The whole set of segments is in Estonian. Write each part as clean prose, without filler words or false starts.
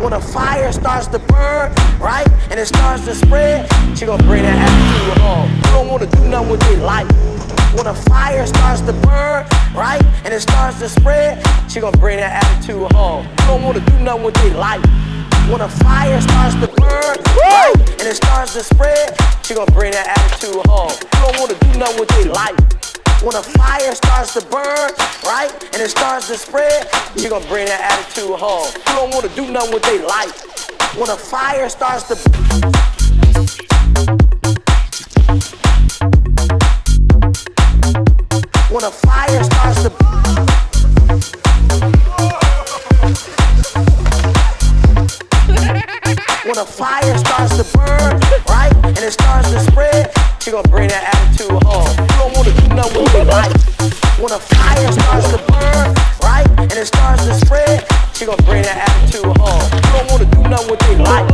When a fire starts to burn, right, and it starts to spread, she gonna bring that attitude home. You don't wanna do nothing with their life. When a fire starts to burn, right, and it starts to spread, she gonna bring that attitude home. You don't wanna do nothing with their life. When a fire starts to burn, right, and it starts to spread, she gonna bring that attitude home. You don't wanna do nothing with their life. When a fire starts to burn, right, and it starts to spread, she gonna bring that attitude home. You don't wanna do nothing with their life. When a fire starts to when a fire starts to when a fire starts to burn, right, and it starts to spread, she gonna bring that attitude home. You don't wanna do nothing with your life. When a fire starts to burn, right, and it starts to spread, she gonna bring that attitude home. You don't wanna do nothing with your life.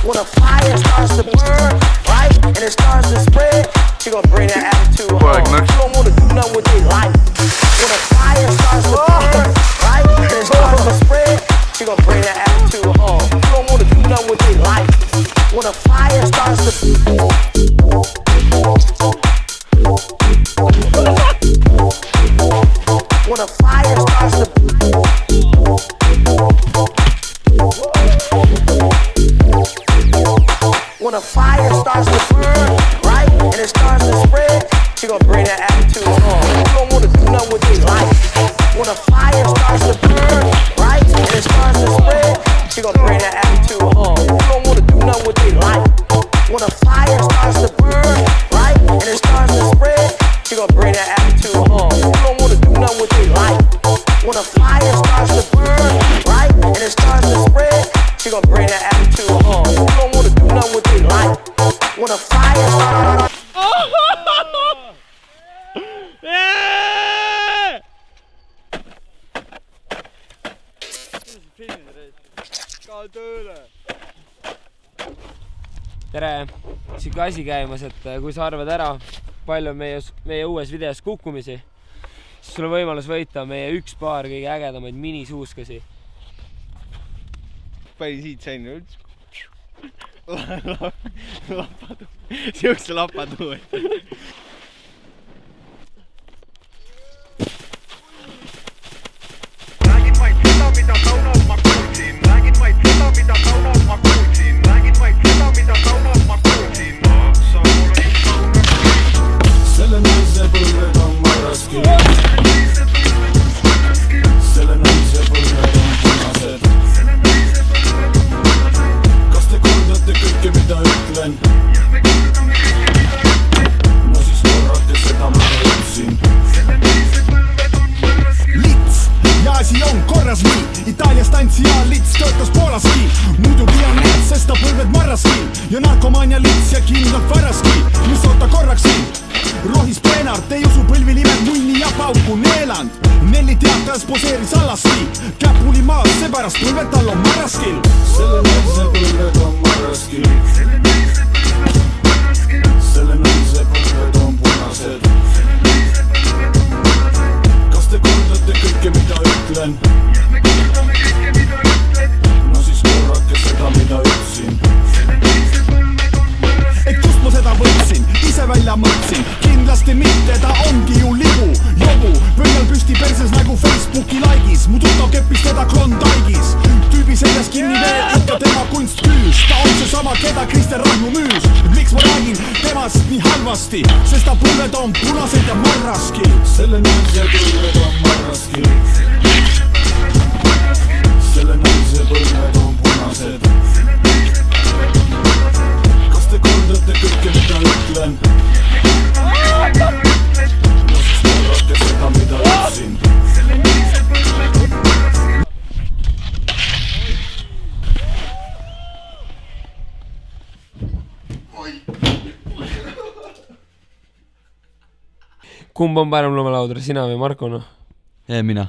When a fire starts to burn, right, and it starts to spread, she gonna bring that attitude home. You don't wanna do nothing with your life. When a fire starts to burn, right, and it starts to spread, she gonna bring that attitude home. You don't wanna do nothing with your life. When a fire starts to when a fire starts to when a fire starts to burn, right, and it starts to spread, she gonna bring that attitude home. You don't wanna do nothing with your life. When a fire starts to burn, right, and it starts to spread, she gonna bring that attitude home. You don't wanna do nothing with your life. When a fire starts to burn, right, and it starts to spread, she gonna bring that attitude home. You don't wanna do nothing with your life. When a fire starts to burn, right, and it starts to spread, she gonna bring that attitude home. You don't wanna do nothing with your life. When a fire starts tere, siuke asi käimas, et kui sa arvad ära, palju on meie uues videos kukkumisi, siis sul on võimalus võita meie üks paar kõige ägedamaid minisuuskasi. Panin siit sain üldse. Lapadu. Siukse lapadu. Räägin vaid seda, mida saunas ma kuulsin. Räägin vaid seda, mida saunas ma kuulsin. Räägin vaid seda, mida saunas ma kuulsin. Sa oled saunas. Selle naise põlved on marraskil. Selle naise põlved on punased. Kas te kordate kõike, mida ütlen? No siis korrake seda, mida ütlesin. Lits ja asi on korras nii. Itaalias tantsija lits töötas Poolaski. Muidugi on lits, sest ta põlved marraski. Ja narkomaania lits ja kindlalt varaski. Mis oota korraks siin? Rohis Peenart, ei usu põlvi nimed Munni ja Pauku Neeland. Nelli teatas poseeris alasti. Käpuli maas, seepärast põlved tal on marraskil. Selle naise põlved on marraskil. Selle naise põlved on punased. Kas te kordate kõike, mida ütlen? No siis korrake seda, mida ütlesin. Et kust ma seda võtsin, ise välja mõtsin. Kindlasti mitte, ta ongi ju libu, jobu. Pöial püsti perses nagu Facebooki like'is. Mu tuttav keppis teda Klondaigis. Tüübi seljas kinni veel, ikka tema kunst küüs. Ta on seesama, keda Krister Rahnu müüs. Miks ma räägin temast nii halvasti? Sest ta põlved on punased ja marraskil. Selle naise põlved on marraskil. Selle naise põlved on punased. Kas te kordate kõike, mida ütlen? No siis korrake seda, mida ütlesin. Kumb on parem lumelaudra, sina või Marko? Mina.